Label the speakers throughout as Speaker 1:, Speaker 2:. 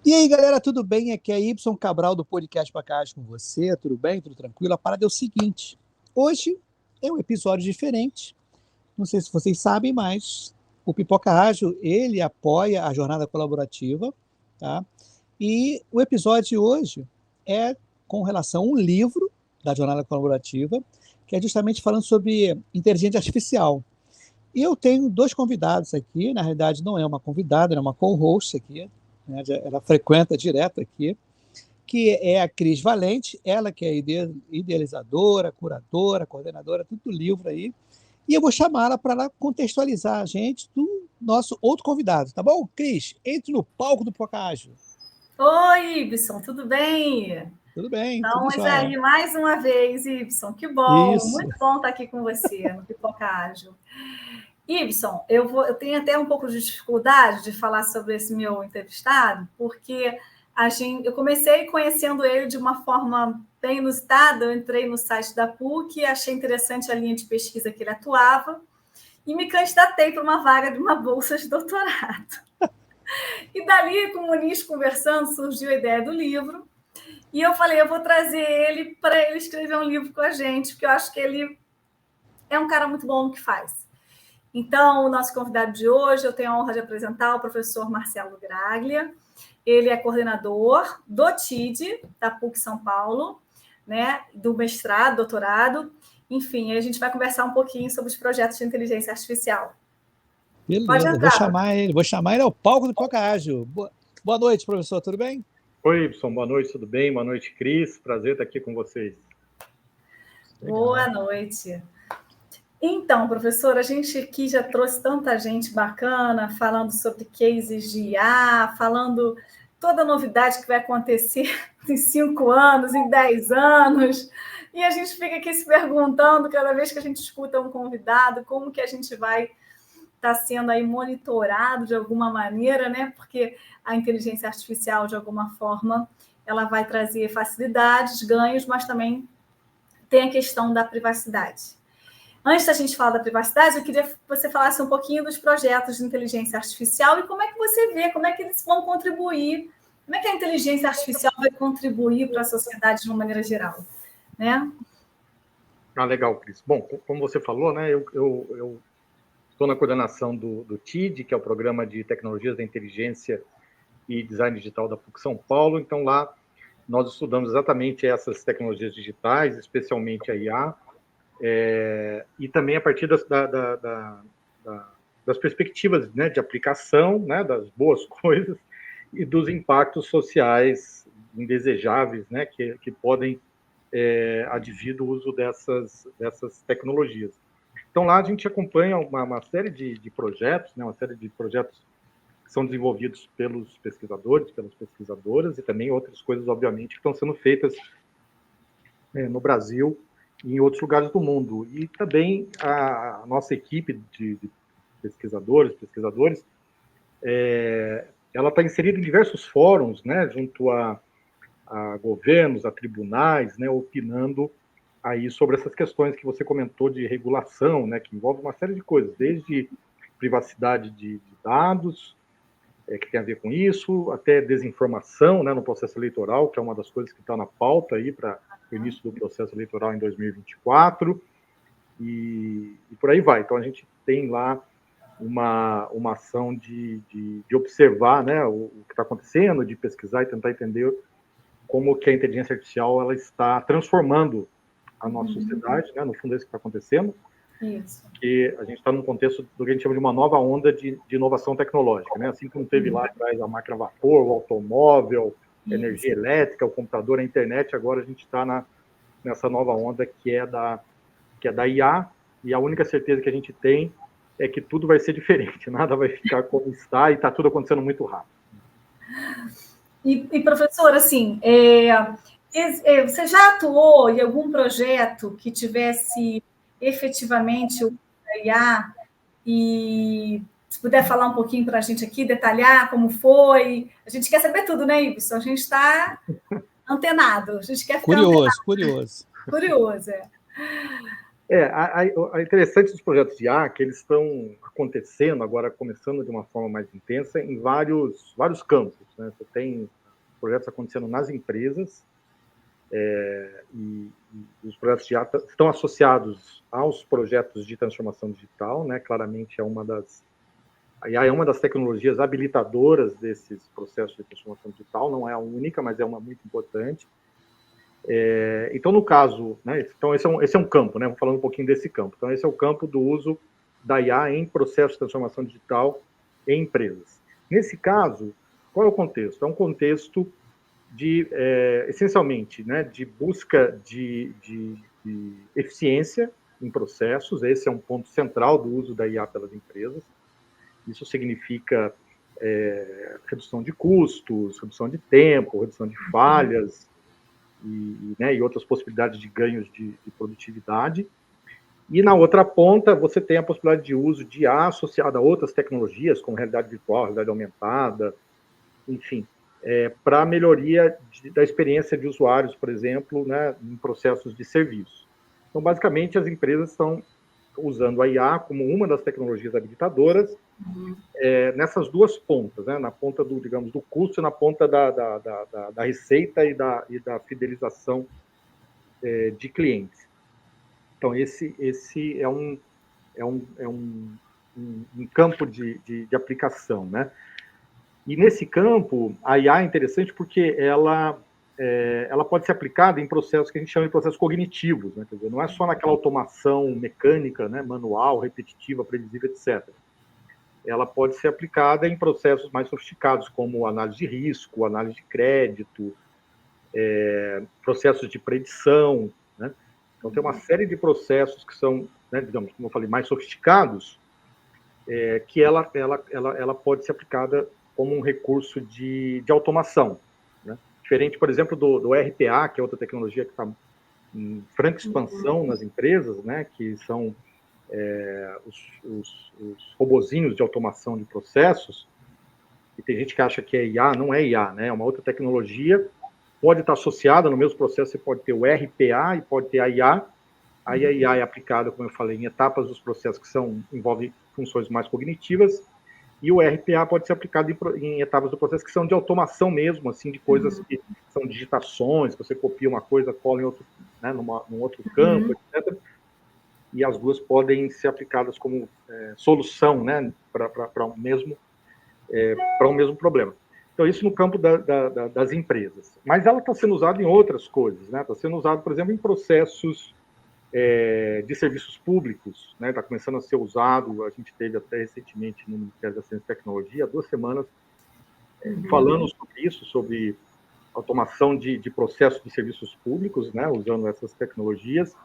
Speaker 1: E aí, galera, tudo bem? Aqui é Y Cabral do Podcast Pacás com você. Tudo bem? Tudo tranquilo? A parada é o seguinte: hoje é um episódio diferente. Não sei se vocês sabem, mas o Pipoca Ágil, ele apoia a jornada colaborativa, tá? E o episódio de hoje é com relação a um livro da jornada colaborativa, que é justamente falando sobre inteligência artificial. E eu tenho dois convidados aqui, na realidade não é uma convidada, é uma co-host aqui, né? Ela frequenta direto aqui, que é a Cris Valente, ela que é idealizadora, curadora, coordenadora, tudo do livro aí. E eu vou chamá-la para ela contextualizar a gente do nosso outro convidado, tá bom? Cris, entre no palco do Pocágio.
Speaker 2: Oi, Ibson, tudo bem?
Speaker 1: Tudo bem, tudo
Speaker 2: Estamos
Speaker 1: jóia.
Speaker 2: aí mais uma vez, Ibson. Que bom,
Speaker 1: Isso.
Speaker 2: muito bom estar aqui com você no Pipoca Ágil. Ibson, eu tenho até um pouco de dificuldade de falar sobre esse meu entrevistado, porque eu comecei conhecendo ele de uma forma bem inusitada. Eu entrei no site da PUC, achei interessante a linha de pesquisa que ele atuava e me candidatei para uma vaga de uma bolsa de doutorado. E dali, com o Muniz conversando, surgiu a ideia do livro. E eu falei, eu vou trazer ele para ele escrever um livro com a gente, porque eu acho que ele é um cara muito bom no que faz. Então, o nosso convidado de hoje, eu tenho a honra de apresentar o professor Marcelo Graglia. Ele é coordenador do TID, da PUC São Paulo, né, do mestrado, doutorado. Enfim, a gente vai conversar um pouquinho sobre os projetos de inteligência artificial. Pode
Speaker 1: Beleza,
Speaker 2: entrar.
Speaker 1: vou chamar ele ao palco do Pocágio. Boa noite, professor, tudo bem?
Speaker 3: Oi, Y, boa noite, tudo bem? Boa noite, Cris. Prazer estar aqui com vocês.
Speaker 1: Legal.
Speaker 2: Boa noite. Então, professor, a gente aqui já trouxe tanta gente bacana falando sobre cases de IA, falando toda a novidade que vai acontecer em 5 anos, em 10 anos, e a gente fica aqui se perguntando, cada vez que a gente escuta um convidado, como que a gente vai estar sendo aí monitorado de alguma maneira, né? Porque a inteligência artificial, de alguma forma, ela vai trazer facilidades, ganhos, mas também tem a questão da privacidade. Antes da gente falar da privacidade, eu queria que você falasse um pouquinho dos projetos de inteligência artificial e como é que você vê, como é que eles vão contribuir, como é que a inteligência artificial vai contribuir para a sociedade de uma maneira geral, né?
Speaker 3: Ah, legal, Cris. Bom, como você falou, né, eu estou na coordenação do TID, que é o Programa de Tecnologias da Inteligência e Design Digital da PUC São Paulo. Então, lá nós estudamos exatamente essas tecnologias digitais, especialmente a IA, e também a partir das perspectivas, né, de aplicação, né, das boas coisas e dos impactos sociais indesejáveis, né, que podem advir do uso dessas tecnologias. Então, lá a gente acompanha uma série de projetos, né, uma série de projetos que são desenvolvidos pelos pesquisadores, pelas pesquisadoras, e também outras coisas, obviamente, que estão sendo feitas no Brasil e em outros lugares do mundo. E também a nossa equipe de pesquisadores, ela está inserida em diversos fóruns, né, junto a governos, a tribunais, né, opinando aí sobre essas questões que você comentou de regulação, né, que envolve uma série de coisas, desde privacidade de dados, que tem a ver com isso, até desinformação, né, no processo eleitoral, que é uma das coisas que está na pauta aí para o início do processo eleitoral em 2024, e por aí vai. Então, a gente tem lá uma ação de observar, né, o que está acontecendo, de pesquisar e tentar entender como que a inteligência artificial ela está transformando a nossa sociedade, né, no fundo é isso que está acontecendo.
Speaker 2: Isso.
Speaker 3: Que a gente está num contexto do que a gente chama de uma nova onda de inovação tecnológica, né? Assim como teve lá atrás a máquina a vapor, o automóvel, a energia elétrica, o computador, a internet, agora a gente está nessa nova onda que é da IA, e a única certeza que a gente tem é que tudo vai ser diferente, nada vai ficar como está, e está tudo acontecendo muito rápido.
Speaker 2: E professor, assim, você já atuou em algum projeto que tivesse efetivamente o IA? E se puder falar um pouquinho para a gente aqui, detalhar como foi. A gente quer saber tudo, né, Ibson? A gente está antenado, a gente quer ficar
Speaker 1: Curioso.
Speaker 2: Curioso, é.
Speaker 3: A interessante dos projetos de IA é que eles estão acontecendo agora, começando de uma forma mais intensa, em vários campos, né? Você tem projetos acontecendo nas empresas, e os projetos de IA estão associados aos projetos de transformação digital, né? Claramente a IA é uma das tecnologias habilitadoras desses processos de transformação digital, não é a única, mas é uma muito importante. Então, no caso, né, então esse é um campo, né, vou falando um pouquinho desse campo. Então, esse é o campo do uso da IA em processos de transformação digital em empresas. Nesse caso, qual é o contexto? É um contexto essencialmente, né, de busca de eficiência em processos. Esse é um ponto central do uso da IA pelas empresas. Isso significa redução de custos, redução de tempo, redução de falhas, e outras possibilidades de ganhos de produtividade. E na outra ponta, você tem a possibilidade de uso de IA associada a outras tecnologias, como realidade virtual, realidade aumentada, enfim, para melhoria da experiência de usuários, por exemplo, né, em processos de serviço. Então, basicamente, as empresas estão usando a IA como uma das tecnologias habilitadoras nessas duas pontas, né? Na ponta do, digamos, do custo e na ponta da receita e da fidelização de clientes. Então, esse é um campo de aplicação, né? E nesse campo, a IA é interessante porque ela pode ser aplicada em processos que a gente chama de processos cognitivos, né? Quer dizer, não é só naquela automação mecânica, né, manual, repetitiva, previsível, etc. Ela pode ser aplicada em processos mais sofisticados, como análise de risco, análise de crédito, processos de predição, né? Então, tem uma série de processos que são, né, digamos, como eu falei, mais sofisticados, que ela pode ser aplicada como um recurso de automação, né? Diferente, por exemplo, do RPA, que é outra tecnologia que está em franca expansão nas empresas, né, que são os robozinhos de automação de processos. E tem gente que acha que é IA, não é IA, né? É uma outra tecnologia, pode estar associada no mesmo processo, você pode ter o RPA e pode ter a IA. Aí a IA é aplicada, como eu falei, em etapas dos processos que envolvem funções mais cognitivas, e o RPA pode ser aplicado em etapas do processo que são de automação mesmo, assim, de coisas que são digitações, você copia uma coisa, cola em outro, né, num outro campo, etc. E as duas podem ser aplicadas como solução, né, para um mesmo problema. Então, isso no campo das empresas. Mas ela está sendo usada em outras coisas, né? Está sendo usada, por exemplo, em processos de serviços públicos, né? Está começando a ser usado. A gente teve até recentemente no Ministério da Ciência e Tecnologia, há 2 semanas, falando sobre isso, sobre automação de processos de serviços públicos, né? Usando essas tecnologias.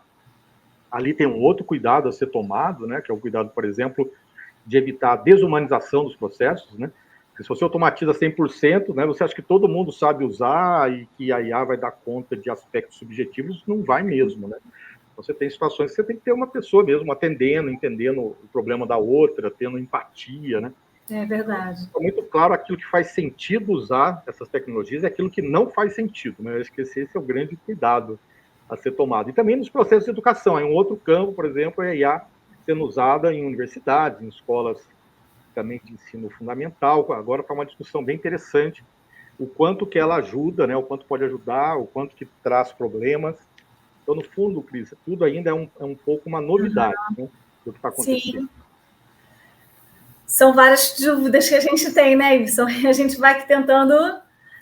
Speaker 3: Ali tem um outro cuidado a ser tomado, né? Que é o cuidado, por exemplo, de evitar a desumanização dos processos, né? Porque se você automatiza 100%, né, você acha que todo mundo sabe usar e que a IA vai dar conta de aspectos subjetivos, não vai mesmo, né? Você tem situações que você tem que ter uma pessoa mesmo atendendo, entendendo o problema da outra, tendo empatia, né?
Speaker 2: É verdade.
Speaker 3: Então, muito claro aquilo que faz sentido usar essas tecnologias e aquilo que não faz sentido, né? Eu acho que esse é o grande cuidado a ser tomado. E também nos processos de educação. Em um outro campo, por exemplo, é a IA sendo usada em universidades, em escolas também de ensino fundamental. Agora está uma discussão bem interessante, o quanto que ela ajuda, né? O quanto pode ajudar, o quanto que traz problemas. Então, no fundo, Cris, tudo ainda é um pouco uma novidade, né, do que está acontecendo.
Speaker 2: Sim. São várias dúvidas que a gente tem, né, Ibson? E a gente vai tentando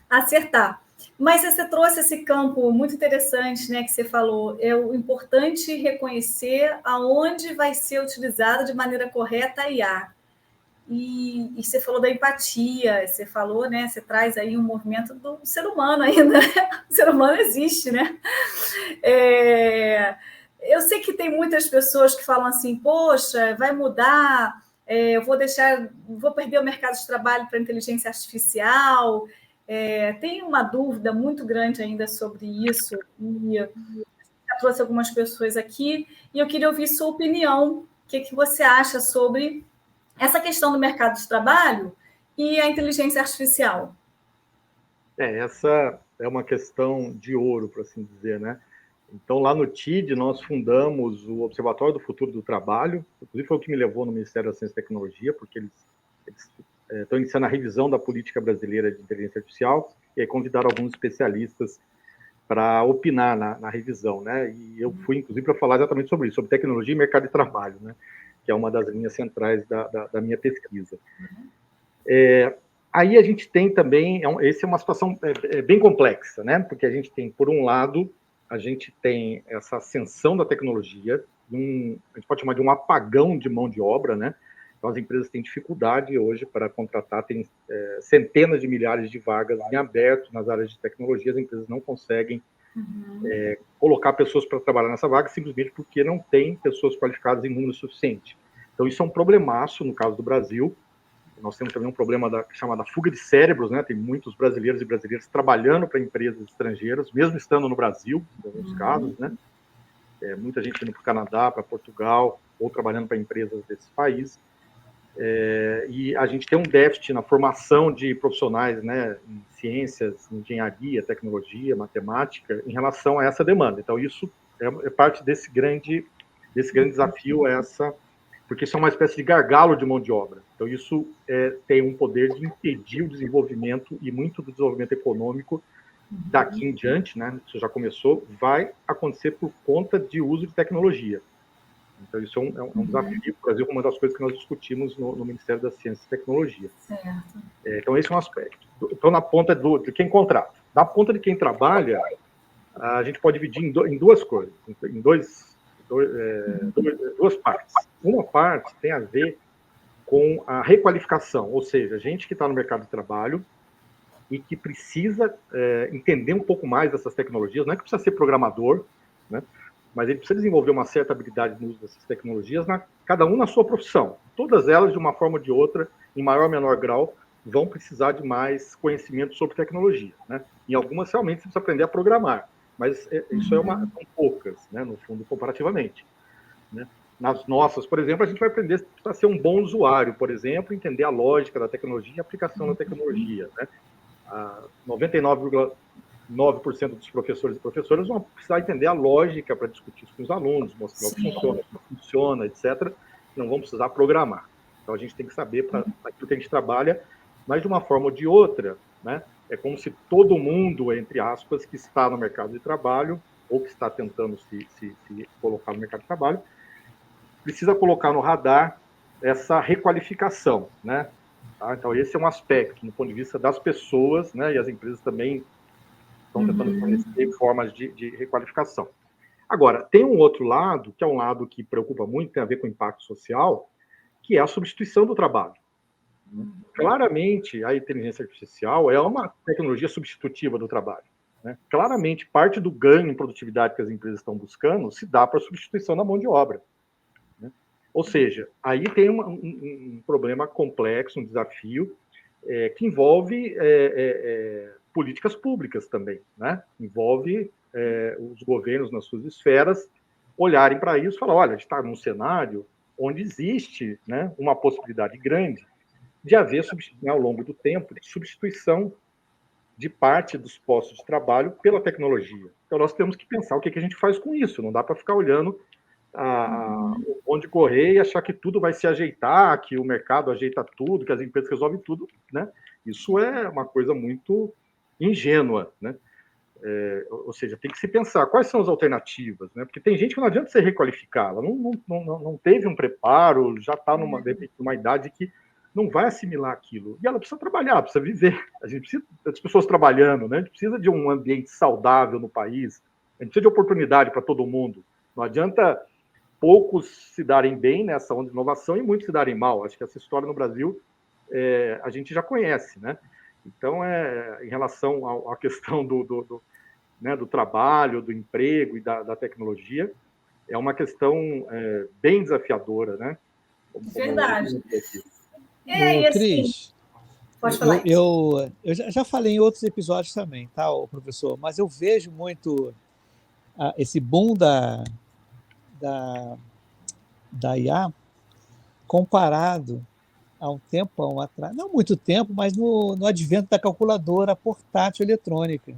Speaker 2: acertar. Mas você trouxe esse campo muito interessante, né, que você falou. É o importante reconhecer aonde vai ser utilizada de maneira correta a IA. E você falou da empatia, você falou, né? Você traz aí um movimento do ser humano ainda. O ser humano existe, né? Eu sei que tem muitas pessoas que falam assim, poxa, vai mudar, eu vou perder o mercado de trabalho para a inteligência artificial. Tem uma dúvida muito grande ainda sobre isso, e eu já trouxe algumas pessoas aqui, e eu queria ouvir sua opinião. O que você acha sobre essa questão do mercado de trabalho e a inteligência artificial?
Speaker 3: Essa é uma questão de ouro, por assim dizer, né? Então, lá no TID, nós fundamos o Observatório do Futuro do Trabalho, inclusive foi o que me levou no Ministério da Ciência e Tecnologia, porque eles estão iniciando a revisão da política brasileira de inteligência artificial, e aí convidaram alguns especialistas para opinar na revisão, né? E eu fui, inclusive, para falar exatamente sobre isso, sobre tecnologia e mercado de trabalho, né? Que é uma das linhas centrais da minha pesquisa. Aí a gente tem também, essa é uma situação bem complexa, né? Porque a gente tem, por um lado, a gente tem essa ascensão da tecnologia, a gente pode chamar de um apagão de mão de obra, né? Então, as empresas têm dificuldade hoje para contratar, tem centenas de milhares de vagas em aberto nas áreas de tecnologia, as empresas não conseguem colocar pessoas para trabalhar nessa vaga simplesmente porque não tem pessoas qualificadas em número suficiente. Então, isso é um problemaço no caso do Brasil. Nós temos também um problema chamada fuga de cérebros, né? Tem muitos brasileiros e brasileiras trabalhando para empresas estrangeiras, mesmo estando no Brasil, em alguns casos, né? Muita gente indo para o Canadá, para Portugal, ou trabalhando para empresas desses países. E a gente tem um déficit na formação de profissionais, né, em ciências, engenharia, tecnologia, matemática, em relação a essa demanda. Então, isso é parte desse grande desafio, porque isso é uma espécie de gargalo de mão de obra. Então, isso tem um poder de impedir o desenvolvimento, e muito do desenvolvimento econômico daqui em diante, né, isso já começou, vai acontecer por conta de uso de tecnologia. Então, isso é um desafio para o Brasil, uma das coisas que nós discutimos no Ministério da Ciência e Tecnologia.
Speaker 2: Certo.
Speaker 3: Então, esse é um aspecto. Então, na ponta de quem contrata. Na ponta de quem trabalha, a gente pode dividir em duas coisas, em duas partes. Uma parte tem a ver com a requalificação, ou seja, gente que está no mercado de trabalho e que precisa entender um pouco mais dessas tecnologias, não é que precisa ser programador, né? Mas ele precisa desenvolver uma certa habilidade no uso dessas tecnologias, cada um na sua profissão. Todas elas, de uma forma ou de outra, em maior ou menor grau, vão precisar de mais conhecimento sobre tecnologia, né? Em algumas, realmente, você precisa aprender a programar, mas isso são poucas, né, no fundo, comparativamente, né? Nas nossas, por exemplo, a gente vai aprender a ser um bom usuário, por exemplo, entender a lógica da tecnologia e a aplicação da tecnologia, né? 99,9% dos professores e professoras vão precisar entender a lógica para discutir isso com os alunos, mostrar o que funciona, como funciona, etc. Não vão precisar programar. Então, a gente tem que saber para aquilo que a gente trabalha, mas de uma forma ou de outra, né? É como se todo mundo, entre aspas, que está no mercado de trabalho, ou que está tentando se colocar no mercado de trabalho, precisa colocar no radar essa requalificação, né? Tá? Então, esse é um aspecto, do ponto de vista das pessoas, né? E as empresas também estão tentando fornecer formas de requalificação. Agora, tem um outro lado, que é um lado que preocupa muito, tem a ver com o impacto social, que é a substituição do trabalho. Claramente, a inteligência artificial é uma tecnologia substitutiva do trabalho, né? Claramente, parte do ganho em produtividade que as empresas estão buscando se dá para a substituição da mão de obra, né? Ou seja, aí tem um problema complexo, um desafio, que envolve políticas públicas também, né? Envolve os governos nas suas esferas olharem para isso e falar, olha, a gente está num cenário onde existe, né, uma possibilidade grande de haver, ao longo do tempo, de substituição de parte dos postos de trabalho pela tecnologia. Então, nós temos que pensar o que a gente faz com isso. Não dá para ficar olhando onde correr e achar que tudo vai se ajeitar, que o mercado ajeita tudo, que as empresas resolvem tudo, né? Isso é uma coisa muito ingênua, né? Ou seja, tem que se pensar quais são as alternativas, né? Porque tem gente que não adianta você requalificar, ela não teve um preparo, já está numa idade que não vai assimilar aquilo. E ela precisa trabalhar, precisa viver. A gente precisa das pessoas trabalhando, né? A gente precisa de um ambiente saudável no país, a gente precisa de oportunidade para todo mundo. Não adianta poucos se darem bem nessa onda de inovação e muitos se darem mal. Acho que essa história no Brasil a gente já conhece, né? Então, em relação à questão do trabalho, do emprego e da tecnologia, é uma questão bem desafiadora, né?
Speaker 2: Verdade.
Speaker 1: E assim, Cris,
Speaker 2: pode falar
Speaker 1: eu já falei em outros episódios também, tá, professor? Mas eu vejo muito esse boom da IA comparado há um tempão atrás, não muito tempo, mas no advento da calculadora portátil eletrônica.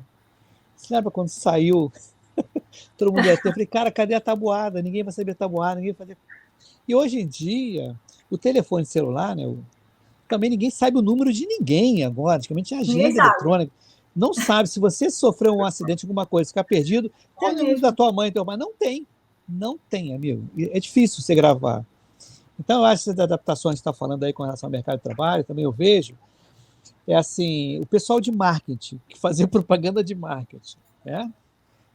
Speaker 1: Você lembra quando saiu Todo mundo ia ter. Eu falei, cara, cadê a tabuada? Ninguém vai saber tabuada, ninguém vai fazer. E hoje em dia, o telefone celular, né? Também ninguém sabe o número de ninguém agora. Antigamente tinha
Speaker 2: Ninguém
Speaker 1: agenda
Speaker 2: sabe.
Speaker 1: eletrônica. Não sabe. Se você sofreu um acidente, alguma coisa, ficar perdido, qual é o número da tua mãe e teu pai? Não tem. Não tem, amigo. É difícil você gravar. Então, eu acho que essas adaptações que você está falando aí com relação ao mercado de trabalho, também eu vejo, é assim, o pessoal de marketing, que fazia propaganda de marketing, né?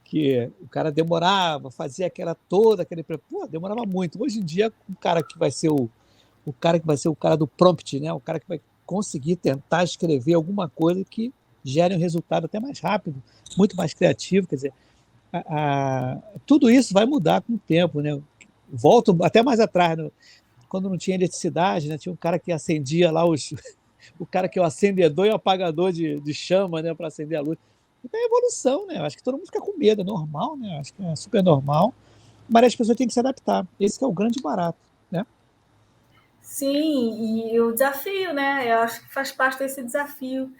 Speaker 1: Que o cara demorava, fazia pô, demorava muito. Hoje em dia, o cara que vai ser o cara que vai ser o cara do prompt, né? O cara que vai conseguir tentar escrever alguma coisa que gere um resultado até mais rápido, muito mais criativo. Quer dizer, tudo isso vai mudar com o tempo, né? Volto até mais atrás, quando não tinha eletricidade, né? Tinha um cara que acendia lá o cara que é o acendedor e o apagador de chama, né? Para acender a luz. Então é evolução, né? Eu acho que todo mundo fica com medo, é normal, né? Eu acho que é super normal. Mas as pessoas têm que se adaptar. Esse que é o grande barato, né?
Speaker 2: Sim, e o desafio, né? Eu acho que faz parte desse desafio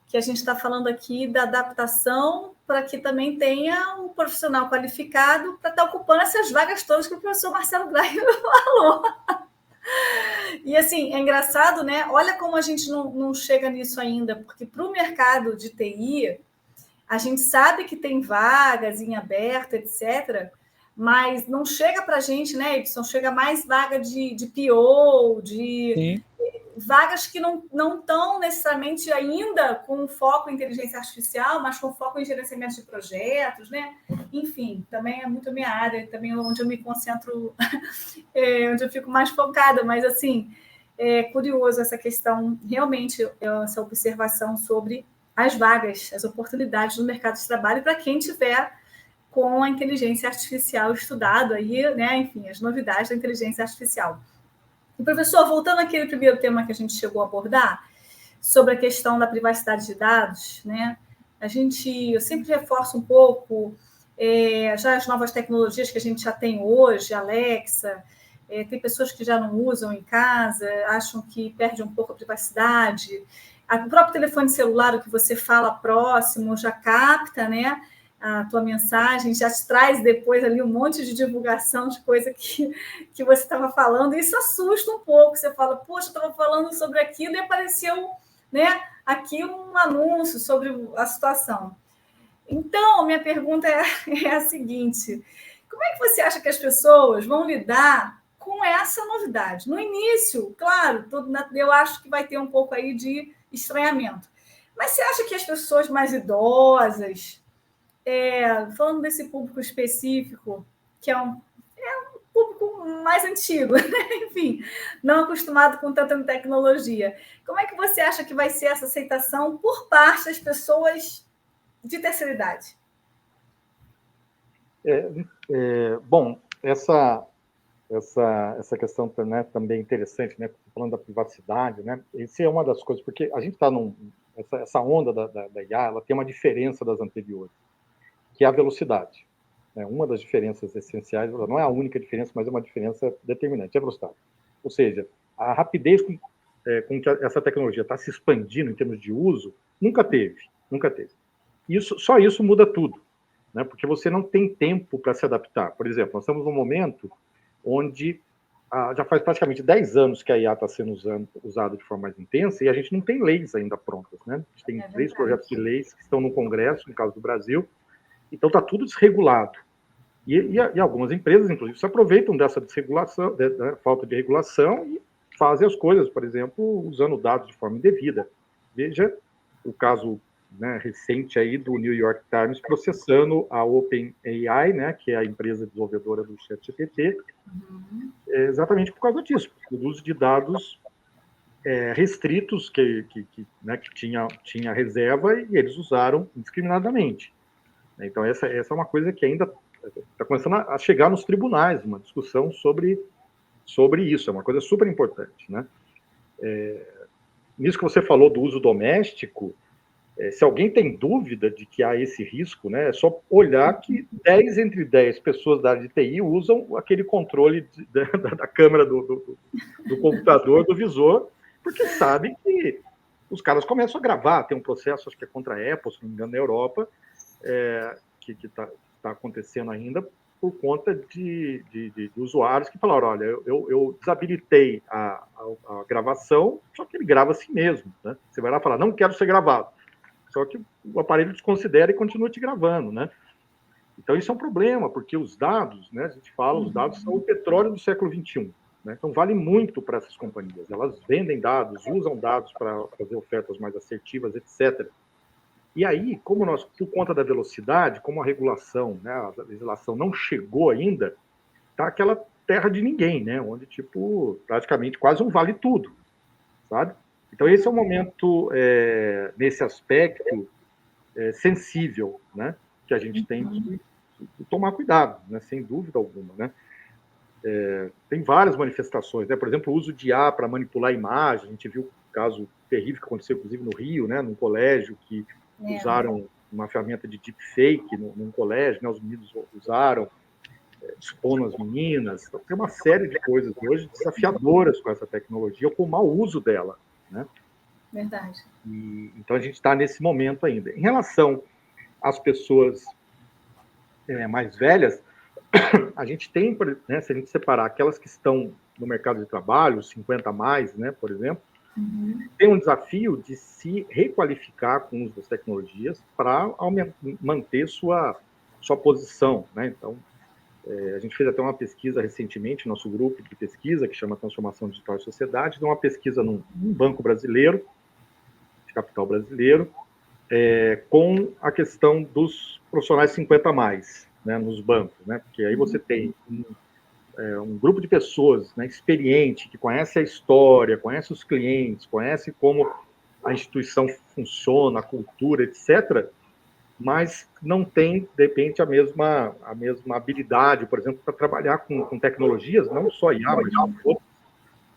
Speaker 2: que a gente está falando aqui da adaptação para que também tenha um profissional qualificado para estar ocupando essas vagas todas que o professor Marcelo Braga falou. E assim, é engraçado, né? Olha como a gente não chega nisso ainda, porque para o mercado de TI, a gente sabe que tem vagas em aberto, etc., mas não chega para a gente, né, Edson? Chega mais vaga de PO,
Speaker 1: Sim.
Speaker 2: vagas que não estão necessariamente ainda com foco em inteligência artificial, mas com foco em gerenciamento de projetos, né? Enfim, também é muito a minha área, também onde eu me concentro, onde eu fico mais focada, mas assim, é curioso essa questão, realmente, essa observação sobre as vagas, as oportunidades no mercado de trabalho para quem tiver com a inteligência artificial estudado aí, né? Enfim, as novidades da inteligência artificial. E, professor, voltando àquele primeiro tema que a gente chegou a abordar, sobre a questão da privacidade de dados, né? Eu sempre reforço um pouco já as novas tecnologias que a gente já tem hoje, Alexa, tem pessoas que já não usam em casa, acham que perde um pouco a privacidade. O próprio telefone celular, o que você fala próximo, já capta, né? A tua mensagem, já te traz depois ali um monte de divulgação de coisa que você estava falando, e isso assusta um pouco. Você fala, poxa, eu estava falando sobre aquilo e apareceu, né, aqui um anúncio sobre a situação. Então, minha pergunta é a seguinte: como é que você acha que as pessoas vão lidar com essa novidade? No início, claro, eu acho que vai ter um pouco aí de estranhamento. Mas você acha que as pessoas mais idosas, falando desse público específico, que é um público mais antigo, né? Enfim, não acostumado com tanta tecnologia, como é que você acha que vai ser essa aceitação por parte das pessoas de terceira idade?
Speaker 3: Bom, essa questão, né, também é interessante, né, falando da privacidade, né, esse é uma das coisas, porque a gente está essa onda da IA, ela tem uma diferença das anteriores, que é a velocidade. Né? Uma das diferenças essenciais, ela não é a única diferença, mas é uma diferença determinante, é a velocidade. Ou seja, a rapidez com que essa tecnologia está se expandindo em termos de uso, nunca teve. Só isso muda tudo, né? Porque você não tem tempo para se adaptar. Por exemplo, nós estamos num momento onde já faz praticamente 10 anos que a IA está sendo usada de forma mais intensa e a gente não tem leis ainda prontas, né? A gente tem 3 projetos de leis que estão no Congresso, no caso do Brasil, então está tudo desregulado. E algumas empresas, inclusive, se aproveitam dessa desregulação, da falta de regulação e fazem as coisas, por exemplo, usando dados de forma indevida. Veja o caso, né, recente aí do New York Times processando a OpenAI, né, que é a empresa desenvolvedora do ChatGPT, exatamente por causa disso, do uso de dados restritos que tinha reserva e eles usaram indiscriminadamente. Então, essa é uma coisa que ainda está começando a chegar nos tribunais, uma discussão sobre isso, é uma coisa super importante. Né? Nisso que você falou do uso doméstico, se alguém tem dúvida de que há esse risco, né, é só olhar que 10 entre 10 pessoas da área de TI usam aquele controle da câmera do computador, do visor, porque sabem que os caras começam a gravar. Tem um processo, acho que é contra a Apple, se não me engano, na Europa, que está está acontecendo ainda por conta de usuários que falaram, olha, eu desabilitei a gravação, só que ele grava assim mesmo, né? Você vai lá e fala, não quero ser gravado. Só que o aparelho desconsidera e continua te gravando, né? Então, isso é um problema, porque os dados, né, a gente fala, os dados são o petróleo do século XXI. Né? Então, vale muito para essas companhias. Elas vendem dados, usam dados para fazer ofertas mais assertivas, etc. E aí, como nós, por conta da velocidade, como a regulação, né, a legislação não chegou ainda, tá aquela terra de ninguém, né, onde, tipo, praticamente quase um vale tudo, sabe? Então, esse é um momento, nesse aspecto, sensível, né, que a gente tem que tomar cuidado, né, sem dúvida alguma, né? Tem várias manifestações, né? Por exemplo, o uso de IA para manipular imagem. A gente viu um caso terrível que aconteceu, inclusive, no Rio, né? Num colégio que usaram uma ferramenta de deepfake num colégio, né? Os meninos usaram, expondo as meninas. Então, tem uma série de coisas hoje desafiadoras com essa tecnologia ou com o mau uso dela, né?
Speaker 2: Verdade.
Speaker 3: Então, a gente está nesse momento ainda. Em relação às pessoas mais velhas, a gente tem, né, se a gente separar aquelas que estão no mercado de trabalho, 50 a mais, né, por exemplo, tem um desafio de se requalificar com o uso das tecnologias para manter sua posição, né? Então, a gente fez até uma pesquisa recentemente, nosso grupo de pesquisa, que chama Transformação Digital e Sociedade, deu uma pesquisa num banco brasileiro, de capital brasileiro, com a questão dos profissionais 50 a mais, né, nos bancos, né? Porque aí você tem um grupo de pessoas, né, experiente, que conhece a história, conhece os clientes, conhece como a instituição funciona, a cultura, etc., mas não tem, de repente, a mesma habilidade, por exemplo, para trabalhar com tecnologias, não só IA, mas outras.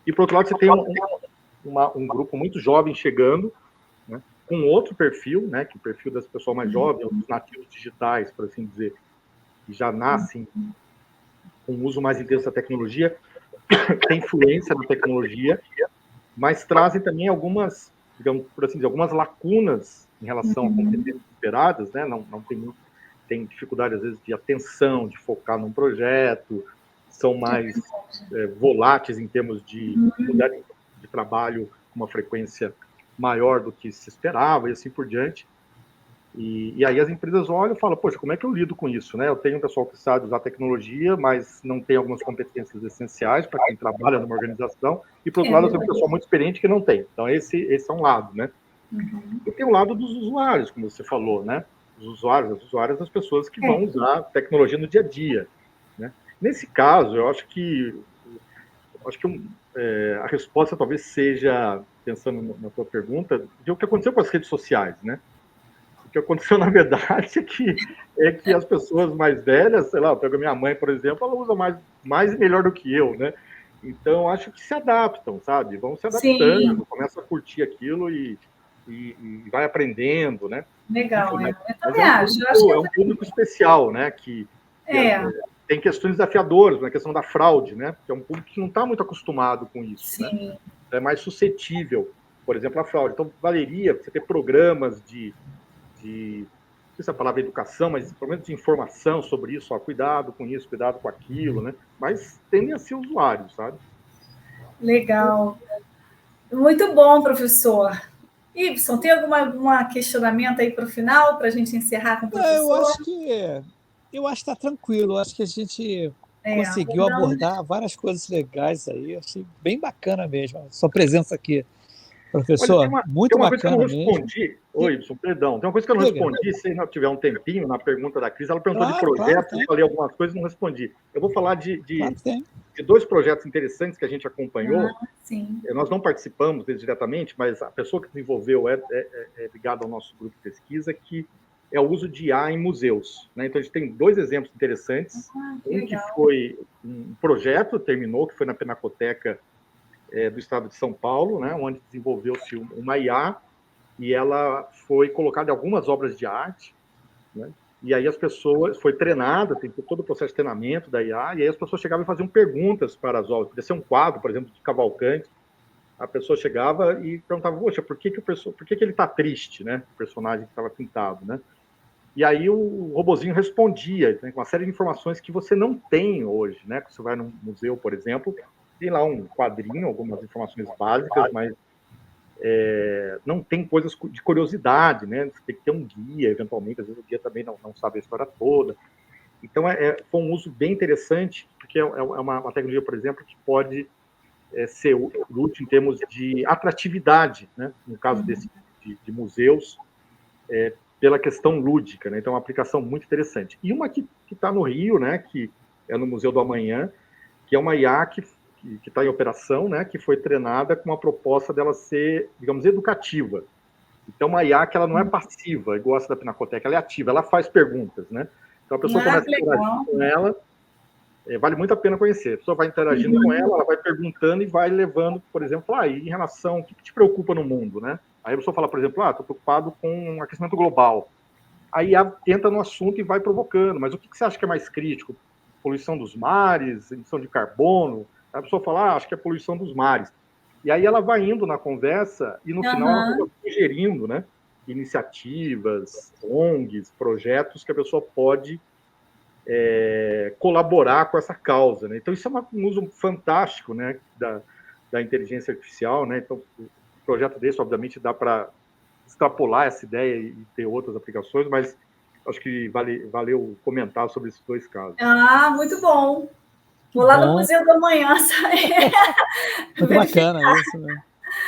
Speaker 3: E, por outro lado, você tem um grupo muito jovem chegando, né, com outro perfil, né, que é o perfil das pessoas mais jovens, os nativos digitais, por assim dizer, que já nascem com um uso mais intenso da tecnologia, tem influência na tecnologia, mas trazem também algumas, digamos, por assim dizer, algumas lacunas em relação a competências esperadas, né? Não tem dificuldade, às vezes, de atenção, de focar num projeto, são mais voláteis em termos de mudar de trabalho com uma frequência maior do que se esperava e assim por diante. E aí as empresas olham e falam, poxa, como é que eu lido com isso, né? Eu tenho um pessoal que sabe usar tecnologia, mas não tem algumas competências essenciais para quem trabalha numa organização, e, por outro lado, eu tenho um pessoal muito experiente que não tem. Então, esse é um lado, né? E tem o lado dos usuários, como você falou, né? Os usuários, as usuárias, as pessoas que vão usar tecnologia no dia a dia, né? Nesse caso, eu acho que a resposta talvez seja, pensando na tua pergunta, de o que aconteceu com as redes sociais, né? O que aconteceu, na verdade, é que as pessoas mais velhas, sei lá, eu pego a minha mãe, por exemplo, ela usa mais e melhor do que eu, né? Então, acho que se adaptam, sabe? Vão se adaptando, começam a curtir aquilo e vai aprendendo, né?
Speaker 2: Legal,
Speaker 3: enfim,
Speaker 2: eu também acho.
Speaker 3: É um público especial, né? Que tem questões desafiadoras, na questão da fraude, né? Que é um público que não está muito acostumado com isso, né? É mais suscetível, por exemplo, à fraude. Então, valeria você ter programas não sei se a palavra é educação, mas pelo menos de informação sobre isso, ó, cuidado com isso, cuidado com aquilo, né? Mas tendem a ser usuários, sabe?
Speaker 2: Legal. Muito bom, professor. Ibson, tem algum questionamento aí para o final, para a gente encerrar com o professor?
Speaker 1: Eu acho que está tranquilo. Eu acho que a gente conseguiu abordar várias coisas legais aí. Achei bem bacana mesmo a sua presença aqui. Professor, muito bacana mesmo. Tem uma coisa que eu não
Speaker 3: respondi. Oi, Ibson, perdão. Tem uma coisa que eu não respondi, se não tiver um tempinho, na pergunta da Cris. Ela perguntou de projetos, eu falei algumas coisas e não respondi. Eu vou falar de 2 projetos interessantes que a gente acompanhou. Nós não participamos deles diretamente, mas a pessoa que desenvolveu é ligada ao nosso grupo de pesquisa, que é o uso de IA em museus, né? Então, a gente tem 2 exemplos interessantes. Que foi um projeto, terminou, que foi na Pinacoteca do estado de São Paulo, né, onde desenvolveu-se uma IA, e ela foi colocada em algumas obras de arte, né, e aí as pessoas, foi treinada, tem todo o processo de treinamento da IA, e aí as pessoas chegavam e faziam perguntas para as obras, podia ser um quadro, por exemplo, de Cavalcanti, a pessoa chegava e perguntava, poxa, por que ele está triste, né, o personagem que estava pintado, né? E aí o robozinho respondia, né, com uma série de informações que você não tem hoje, né? Você vai num museu, por exemplo, tem lá um quadrinho, algumas informações básicas, mas não tem coisas de curiosidade, né? Você tem que ter um guia, eventualmente, às vezes o guia também não sabe a história toda. Então, foi um uso bem interessante, porque é uma tecnologia, por exemplo, que pode ser útil em termos de atratividade, né? No caso de museus, pela questão lúdica, né? Então, é uma aplicação muito interessante. E uma que está no Rio, né? Que é no Museu do Amanhã, que é uma IA que está em operação, né? Que foi treinada com uma proposta dela ser, digamos, educativa. Então, uma IA que ela não é passiva, igual essa da Pinacoteca, ela é ativa, ela faz perguntas, né? Então, a pessoa começa a interagir com ela, vale muito a pena conhecer. A pessoa vai interagindo com ela vai perguntando e vai levando, por exemplo, em relação, o que te preocupa no mundo, né? Aí a pessoa fala, por exemplo, estou preocupado com o aquecimento global. Aí entra no assunto e vai provocando, mas o que você acha que é mais crítico? Poluição dos mares, emissão de carbono? Aí a pessoa fala, acho que é poluição dos mares. E aí ela vai indo na conversa e no final ela vai sugerindo, né, iniciativas, ONGs, projetos que a pessoa pode colaborar com essa causa, né? Então isso é um uso fantástico, né, da inteligência artificial, né? Então um projeto desse, obviamente, dá para extrapolar essa ideia e ter outras aplicações, mas acho que valeu comentar sobre esses dois casos.
Speaker 2: Muito bom. Vou lá no Museu da Manhã.
Speaker 1: Muito bacana isso, né?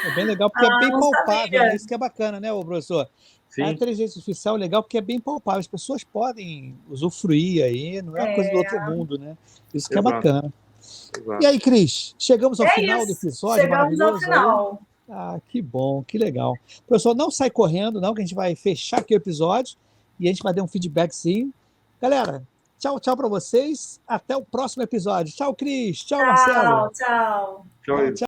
Speaker 1: É bem legal, porque é bem palpável, né? Isso que é bacana, né, professor? Sim. A inteligência artificial é legal porque é bem palpável, as pessoas podem usufruir aí, não é uma coisa do outro mundo, né? Isso que é bacana. Exato. E aí, Cris, chegamos ao final do episódio.
Speaker 2: Chegamos ao final.
Speaker 1: Que bom, que legal. Professor, não sai correndo, não, que a gente vai fechar aqui o episódio e a gente vai dar um feedbackzinho. Galera, tchau, tchau para vocês. Até o próximo episódio. Tchau, Cris. Tchau, Marcelo.
Speaker 2: Tchau.
Speaker 3: Tchau.